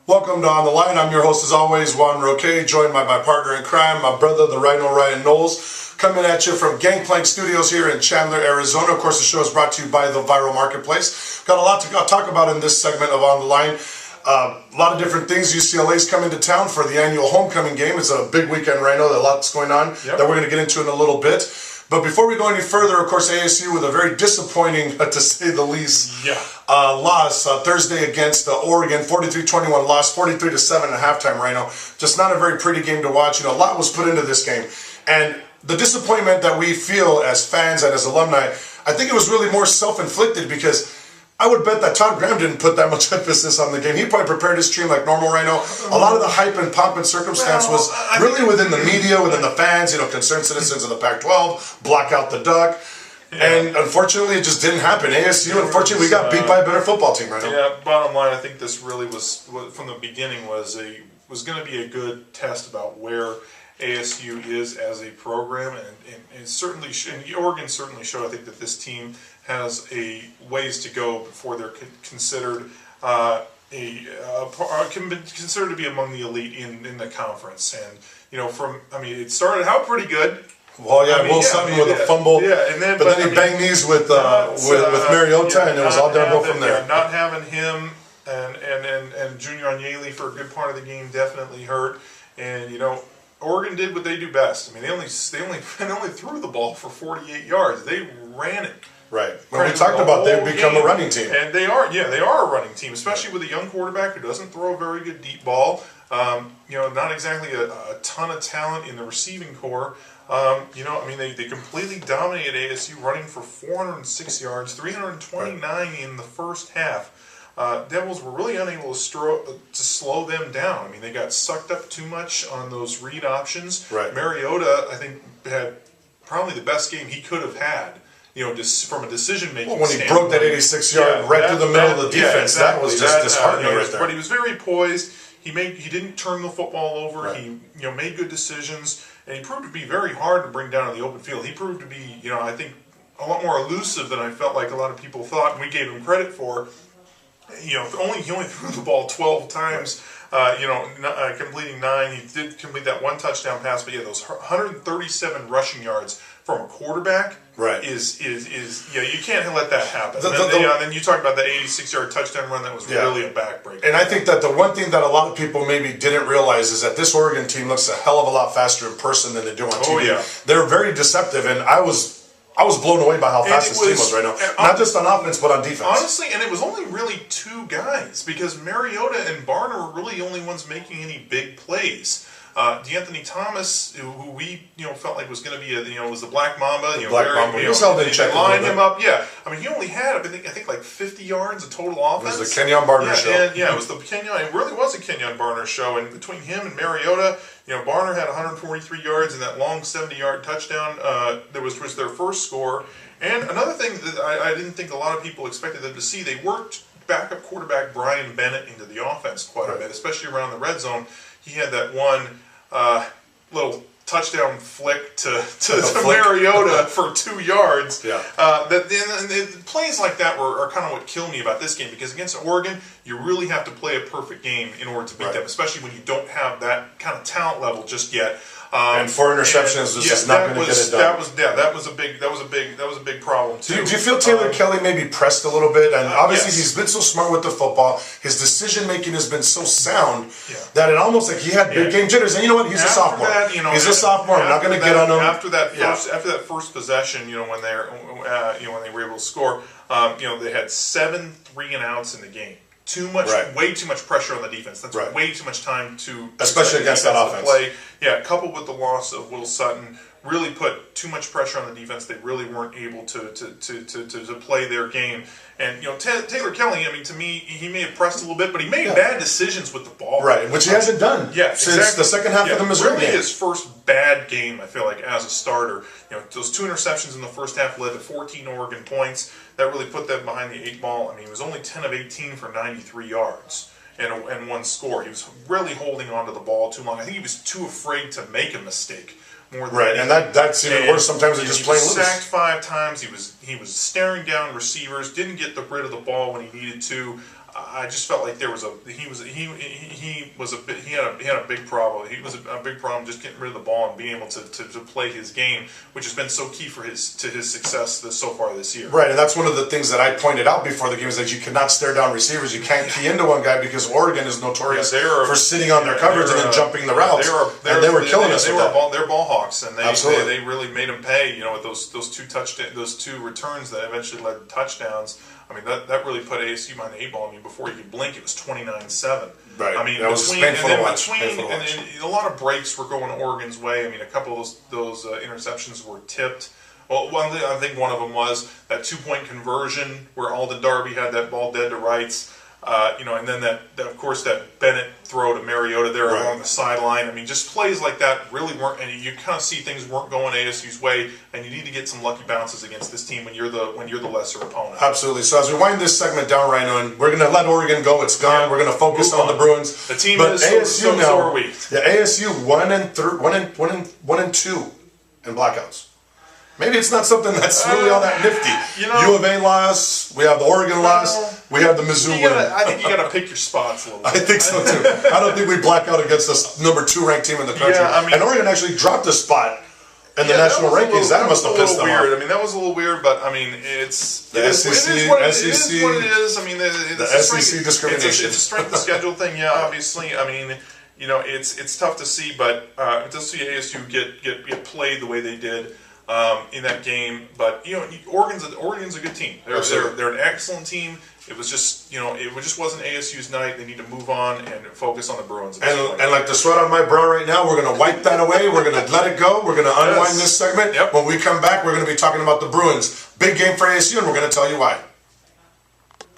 Welcome to On the Line. I'm your host as always, Juan and Rykno, joined by my partner in crime, my brother, the Rhino, Ryan Knowles, coming at you from Gangplank Studios here in Chandler, Arizona. Of course, the show is brought to you by the Viral Marketplace. Got a lot to talk about in this segment of On the Line. A lot of different things. UCLA's coming to town for the annual homecoming game. It's a big weekend, Rhino. A lot's going on that we're going to get into in a little bit. But before we go any further, of course, ASU with a very disappointing, to say the least, loss Thursday against Oregon, 43-21 loss, 43-7 at halftime, Rhino. Just not a very pretty game to watch. You know, a lot was put into this game. And the disappointment that we feel as fans and as alumni, I think it was really more self-inflicted because I would bet that Todd Graham didn't put that much emphasis on the game. He probably prepared his stream like normal, Rhino. A lot of the hype and pomp and circumstance was really within the media, within the fans, you know, concerned citizens of the Pac-12, block out the duck. And unfortunately, it just didn't happen. ASU, unfortunately, we got beat by a better football team, Rhino. Yeah, bottom line, I think this really was, from the beginning, was going to be a good test about where ASU is as a program, and certainly, and Oregon certainly showed, I think, that this team has a ways to go before they're considered can be considered to be among the elite in the conference. And you know, it started out pretty good. Well, Will Sutton with a fumble, and then but then he banged knees with Mariota, and it was all downhill from there. Not having him and Junior Onyeli for a good part of the game definitely hurt. And you know, Oregon did what they do best. I mean, they only threw the ball for 48 yards. They ran it. Right. When we talked about they've become a running team. And they are a running team, especially with a young quarterback who doesn't throw a very good deep ball. You know, not exactly a ton of talent in the receiving core. You know, I mean, they completely dominated ASU, running for 406 yards, 329 in the first half. Devils were really unable to slow them down. I mean, they got sucked up too much on those read options. Right. Mariota, I think, had probably the best game he could have had. You know, just from a decision-making when he broke that 86-yard right through the middle of the defense, that was just disheartening right there. But he was very poised. He didn't turn the football over. Right. He made good decisions, and he proved to be very hard to bring down in the open field. He proved to be, I think, a lot more elusive than I felt like a lot of people thought, and we gave him credit for. He only threw the ball 12 times. Completing 9. He did complete that one touchdown pass, but those 137 rushing yards from a quarterback is you can't let that happen. Then you talk about the 86-yard touchdown run that was really a backbreaker. And I think that the one thing that a lot of people maybe didn't realize is that this Oregon team looks a hell of a lot faster in person than they do on TV. Oh, yeah. They're very deceptive, and I was blown away by how fast this team was right now. Not just on offense, but on defense. Honestly, and it was only really two guys, because Mariota and Barner were really the only ones making any big plays. D'Anthony Thomas, who we felt like was going to be was the Black Mamba. Black Mamba. He was held in check. Lined him up. Yeah, I mean, he only had I think like 50 yards of total offense. It was the Kenyon Barner show. It was the Kenyon. It really was a Kenyon Barner show. And between him and Mariota, Barner had 143 yards and that long 70-yard touchdown. That was their first score. And another thing that I didn't think a lot of people expected them to see, they worked backup quarterback Brian Bennett into the offense quite a bit, especially around the red zone. He had that one little touchdown flick to Mariota for 2 yards. Yeah. Plays like that are kind of what killed me about this game, because against Oregon, you really have to play a perfect game in order to beat them, especially when you don't have that kind of talent level just yet. And 4 interceptions is just not going to get it done. That was a big problem too. Do you feel Taylor Kelly maybe pressed a little bit? And obviously he's been so smart with the football. His decision making has been so sound that it almost like he had big game jitters. And you know what? He's a sophomore. He's a sophomore. I'm not going to get on him. After that first possession, when they were able to score, they had 7 3-and-outs in the game. Way too much pressure on the defense. That's way too much time to, especially against that offense. Play. Yeah, coupled with the loss of Will Sutton, really put too much pressure on the defense. They really weren't able to play their game. And Taylor Kelly, I mean, to me, he may have pressed a little bit, but he made bad decisions with the ball. Right, which he hasn't done since the second half of the Missouri game. Really his first bad game, I feel like, as a starter. Those 2 interceptions in the first half led to 14 Oregon points. That really put them behind the 8 ball. I mean, he was only 10 of 18 for 93 yards and 1 score. He was really holding on to the ball too long. I think he was too afraid to make a mistake. More than anything. And that's even worse sometimes than just playing loose. He was sacked 5 times. He was staring down receivers. Didn't get rid of the ball when he needed to. I just felt like there was he had a big problem. He was a big problem just getting rid of the ball and being able to play his game, which has been so key for his success so far this year. Right, and that's one of the things that I pointed out before the game is that you cannot stare down receivers. You can't key into one guy because Oregon is notorious for sitting on their coverage and then jumping the routes. They were killing us with that. They're ball hawks, and Absolutely. they really made them pay. You know, with those two returns that eventually led to touchdowns. I mean, that really put ASU behind the 8 ball. I mean, before you could blink, it was 29-7. Right. I mean, that was painful to watch. And a lot of breaks were going Oregon's way. I mean, a couple of those interceptions were tipped. Well, I think one of them was that 2-point conversion where Alden Darby had that ball dead to rights. And then that of course that Bennett throw to Mariota there along the sideline. I mean, just plays like that really weren't, and you kind of see things weren't going ASU's way, and you need to get some lucky bounces against this team when you're the lesser opponent. Absolutely. So as we wind this segment down right now, and we're going to let Oregon go. It's gone. Yeah. We're going to focus on the Bruins. The team is ASU now. So are we. Yeah, ASU 1 and 2 in blackouts. Maybe it's not something that's really all that nifty. U of A loss, we have the Oregon loss, we have the Mizzou win. I think you got to pick your spots a little bit. I think so too. I don't think we black out against the number 2 ranked team in the country. Yeah, I mean, and Oregon actually dropped a spot in the national rankings. That must have pissed them off. I mean, that was a little weird, but I mean, SEC. It is what it is. I mean, the SEC discrimination. It's a strength of schedule thing. Yeah, obviously. I mean, it's tough to see, but to see ASU get played the way they did. In that game, but Oregon's a good team. They're an excellent team. It was just it just wasn't ASU's night. They need to move on and focus on the Bruins. And like the sweat on my brow right now, we're going to wipe that away. We're going to let it go. We're going to unwind this segment. Yep. When we come back, we're going to be talking about the Bruins. Big game for ASU, and we're going to tell you why.